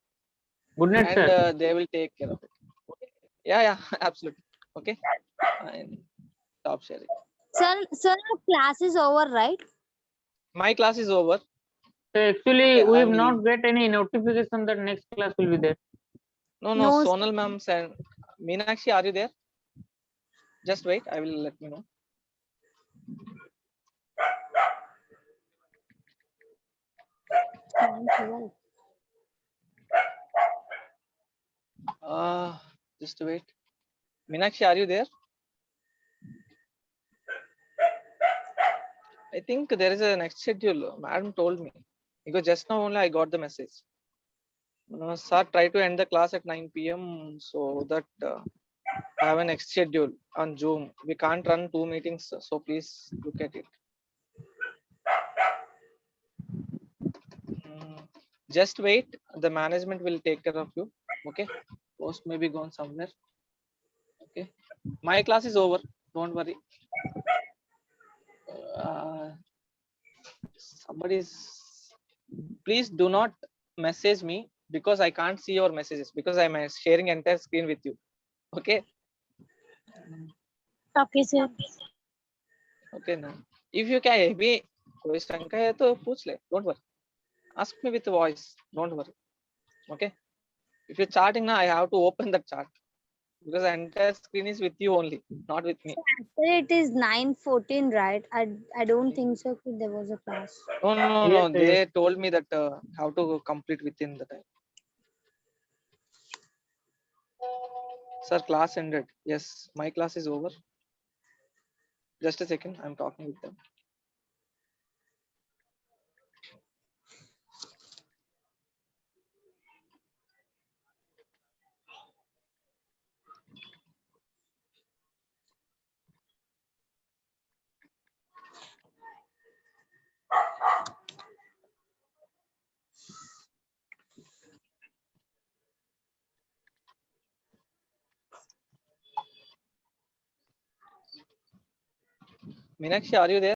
Good night, and sir. they will take care of it. Yeah, absolutely. Okay. And stop sharing. Sir, our class is over, right? My class is over. So actually, Okay, we have I'm not get any notification that next class will be there. No, No, sir. Sonal ma'am and Meenakshi, are you there? Just wait. I will let me know. Just wait. Meenakshi, are you there? I think there is a next schedule. Madam told me because just now only I got the message. Sir, try to end the class at 9 p.m. so that I have a next schedule on Zoom. We can't run 2 meetings, so please look at it. Just wait. The management will take care of you. Okay. Post may be gone somewhere. Okay. My class is over. Don't worry. Somebody's. Please do not message me because I can't see your messages because I'm sharing entire screen with you. Okay. Okay, sir. Okay. Now, if you can be कोई शंका है तो पूछ ले. Don't worry. Ask me with voice. Don't worry. Okay. If you're charting now, I have to open the chart because the entire screen is with you only, not with me. Actually, it is 9:14, right? I don't think so. There was a class. No. Yes, sir, They yes. told me that how to complete within the time. Sir, class ended. Yes, my class is over. Just a second. I'm talking with them. Meenakshi, are you there?